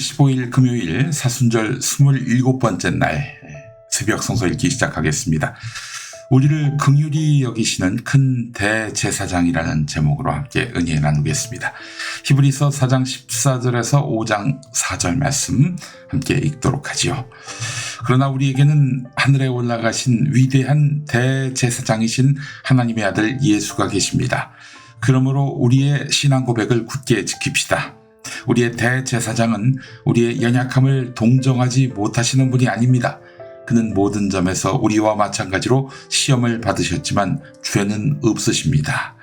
15일 금요일 사순절 27번째 날 새벽 성서 읽기 시작하겠습니다. 우리를 긍휼히 여기시는 큰 대제사장이라는 제목으로 함께 은혜 나누겠습니다. 히브리서 4장 14절에서 5장 4절 말씀 함께 읽도록 하지요. 그러나 우리에게는 하늘에 올라가신 위대한 대제사장이신 하나님의 아들 예수가 계십니다. 그러므로 우리의 신앙 고백을 굳게 지킵시다. 우리의 대제사장은 우리의 연약함을 동정하지 못하시는 분이 아닙니다. 그는 모든 점에서 우리와 마찬가지로 시험을 받으셨지만 죄는 없으십니다.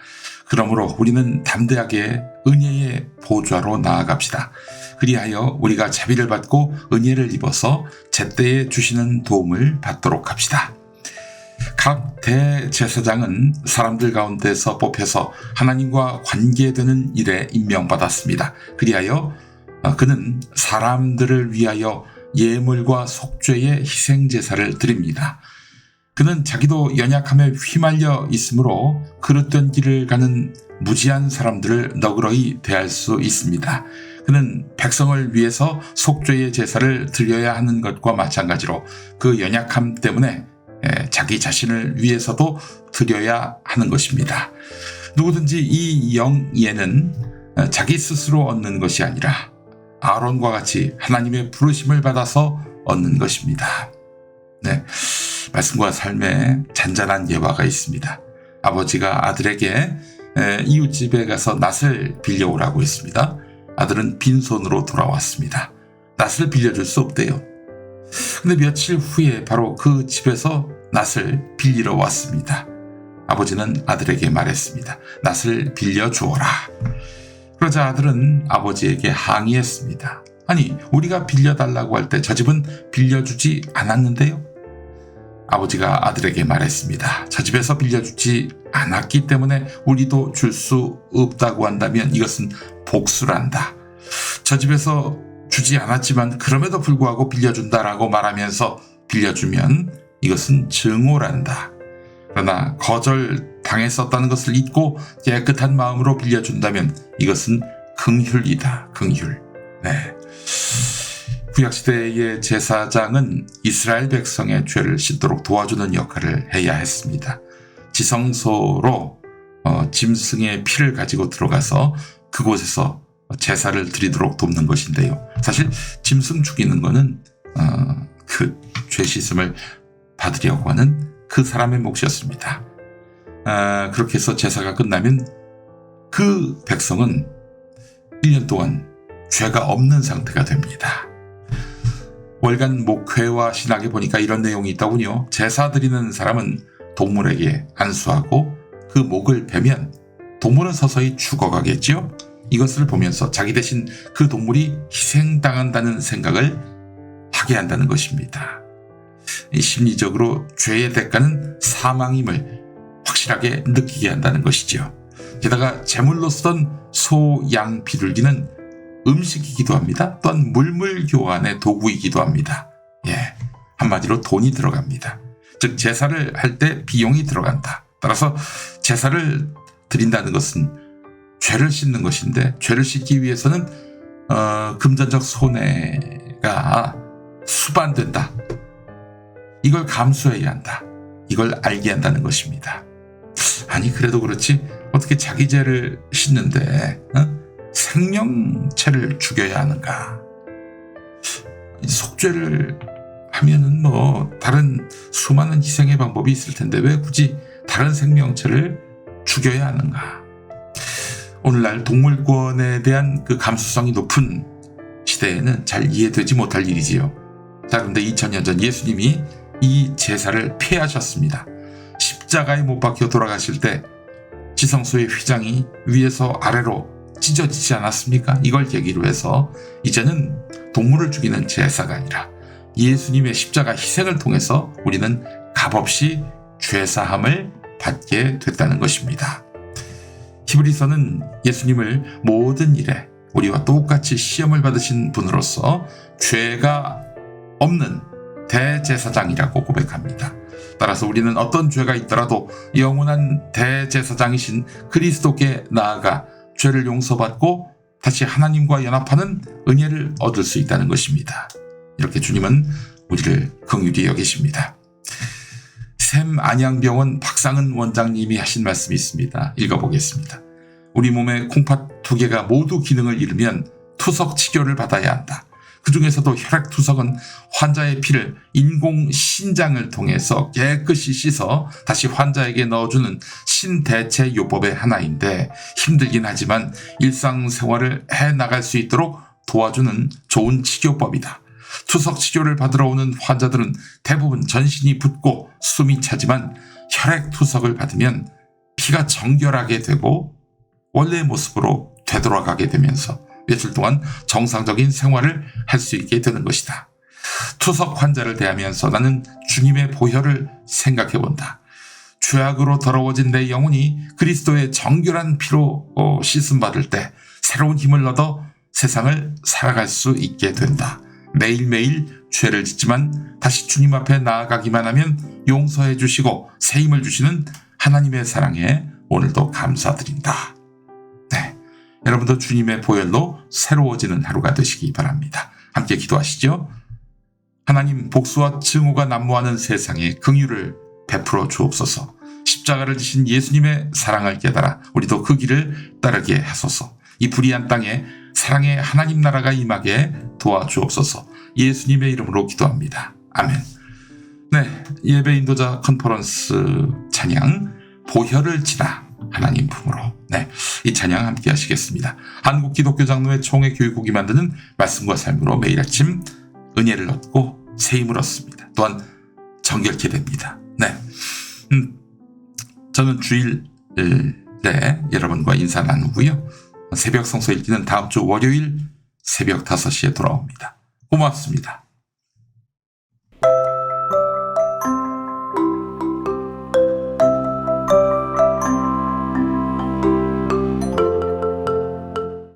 그러므로 우리는 담대하게 은혜의 보좌로 나아갑시다. 그리하여 우리가 자비를 받고 은혜를 입어서 제때에 주시는 도움을 받도록 합시다. 각 대제사장은 사람들 가운데서 뽑혀서 하나님과 관계되는 일에 임명받았습니다. 그리하여 그는 사람들을 위하여 예물과 속죄의 희생제사를 드립니다. 그는 자기도 연약함에 휘말려 있으므로 그릇된 길을 가는 무지한 사람들을 너그러이 대할 수 있습니다. 그는 백성을 위해서 속죄의 제사를 드려야 하는 것과 마찬가지로 그 연약함 때문에 자기 자신을 위해서도 드려야 하는 것입니다. 누구든지 이 영예는 자기 스스로 얻는 것이 아니라 아론과 같이 하나님의 부르심을 받아서 얻는 것입니다. 네, 말씀과 삶에 잔잔한 예화가 있습니다. 아버지가 아들에게 이웃집에 가서 낫을 빌려오라고 했습니다. 아들은 빈손으로 돌아왔습니다. 낫을 빌려줄 수 없대요. 근데 며칠 후에 바로 그 집에서 낫을 빌리러 왔습니다. 아버지는 아들에게 말했습니다. 낫을 빌려주어라. 그러자 아들은 아버지에게 항의했습니다. 아니, 우리가 빌려달라고 할 때 저 집은 빌려주지 않았는데요? 아버지가 아들에게 말했습니다. 저 집에서 빌려주지 않았기 때문에 우리도 줄 수 없다고 한다면 이것은 복수란다. 저 집에서 주지 않았지만 그럼에도 불구하고 빌려준다라고 말하면서 빌려주면 이것은 증오란다. 그러나 거절당했었다는 것을 잊고 깨끗한 마음으로 빌려준다면 이것은 긍휼이다. 긍휼. 네. 구약시대의 제사장은 이스라엘 백성의 죄를 씻도록 도와주는 역할을 해야 했습니다. 지성소로 짐승의 피를 가지고 들어가서 그곳에서 제사를 드리도록 돕는 것인데요. 사실 짐승 죽이는 거는 그 죄 씻음을 받으려고 하는 그 사람의 몫이었습니다. 그렇게 해서 제사가 끝나면 그 백성은 1년 동안 죄가 없는 상태가 됩니다. 월간 목회와 신학에 보니까 이런 내용이 있더군요. 제사 드리는 사람은 동물에게 안수하고 그 목을 베면 동물은 서서히 죽어가겠지요. 이것을 보면서 자기 대신 그 동물이 희생당한다는 생각을 하게 한다는 것입니다. 심리적으로 죄의 대가는 사망임을 확실하게 느끼게 한다는 것이죠. 게다가 제물로 쓰던 소, 양 비둘기는 음식이기도 합니다. 또한 물물 교환의 도구이기도 합니다. 한마디로 돈이 들어갑니다. 즉 제사를 할 때 비용이 들어간다. 따라서 제사를 드린다는 것은 죄를 씻는 것인데 죄를 씻기 위해서는 금전적 손해가 수반된다. 이걸 감수해야 한다. 이걸 알게 한다는 것입니다. 아니 그래도 그렇지 어떻게 자기 죄를 씻는데 생명체를 죽여야 하는가? 속죄를 하면은 다른 수많은 희생의 방법이 있을 텐데 왜 굳이 다른 생명체를 죽여야 하는가? 오늘날 동물권에 대한 그 감수성이 높은 시대에는 잘 이해되지 못할 일이지요. 자, 그런데 2000년 전 예수님이 이 제사를 폐하셨습니다. 십자가에 못 박혀 돌아가실 때 지성소의 휘장이 위에서 아래로 찢어지지 않았습니까? 이걸 계기로 해서 이제는 동물을 죽이는 제사가 아니라 예수님의 십자가 희생을 통해서 우리는 값없이 죄사함을 받게 됐다는 것입니다. 히브리서는 예수님을 모든 일에 우리와 똑같이 시험을 받으신 분으로서 죄가 없는 대제사장이라고 고백합니다. 따라서 우리는 어떤 죄가 있더라도 영원한 대제사장이신 그리스도께 나아가 죄를 용서받고 다시 하나님과 연합하는 은혜를 얻을 수 있다는 것입니다. 이렇게 주님은 우리를 긍휼히 여기십니다. 샘 안양병원 박상은 원장님이 하신 말씀이 있습니다. 읽어보겠습니다. 우리 몸의 콩팥 2개가 모두 기능을 잃으면 투석 치료를 받아야 한다. 그 중에서도 혈액투석은 환자의 피를 인공 신장을 통해서 깨끗이 씻어 다시 환자에게 넣어주는 신대체 요법의 하나인데 힘들긴 하지만 일상생활을 해나갈 수 있도록 도와주는 좋은 치료법이다. 투석 치료를 받으러 오는 환자들은 대부분 전신이 붓고 숨이 차지만 혈액투석을 받으면 피가 정결하게 되고 원래의 모습으로 되돌아가게 되면서 며칠 동안 정상적인 생활을 할 수 있게 되는 것이다. 투석 환자를 대하면서 나는 주님의 보혈을 생각해 본다. 죄악으로 더러워진 내 영혼이 그리스도의 정결한 피로 씻음받을 때 새로운 힘을 얻어 세상을 살아갈 수 있게 된다. 매일매일 죄를 짓지만 다시 주님 앞에 나아가기만 하면 용서해 주시고 새 힘을 주시는 하나님의 사랑에 오늘도 감사드린다. 네, 여러분도 주님의 보혈로 새로워지는 하루가 되시기 바랍니다. 함께 기도하시죠. 하나님, 복수와 증오가 난무하는 세상에 긍휼을 베풀어 주옵소서. 십자가를 지신 예수님의 사랑을 깨달아 우리도 그 길을 따르게 하소서. 이 불의한 땅에 사랑의 하나님 나라가 임하게 도와주옵소서. 예수님의 이름으로 기도합니다. 아멘. 네, 예배 인도자 컨퍼런스 찬양 보혈을 지나 하나님 품으로. 네, 이 찬양 함께 하시겠습니다. 한국기독교장로회 총회 교육국이 만드는 말씀과 삶으로 매일 아침 은혜를 얻고 새 힘을 얻습니다. 또한 정결케 됩니다. 네, 저는 주일에 여러분과 인사 나누고요. 새벽 성서 읽기는 다음 주 월요일 새벽 5시에 돌아옵니다. 고맙습니다.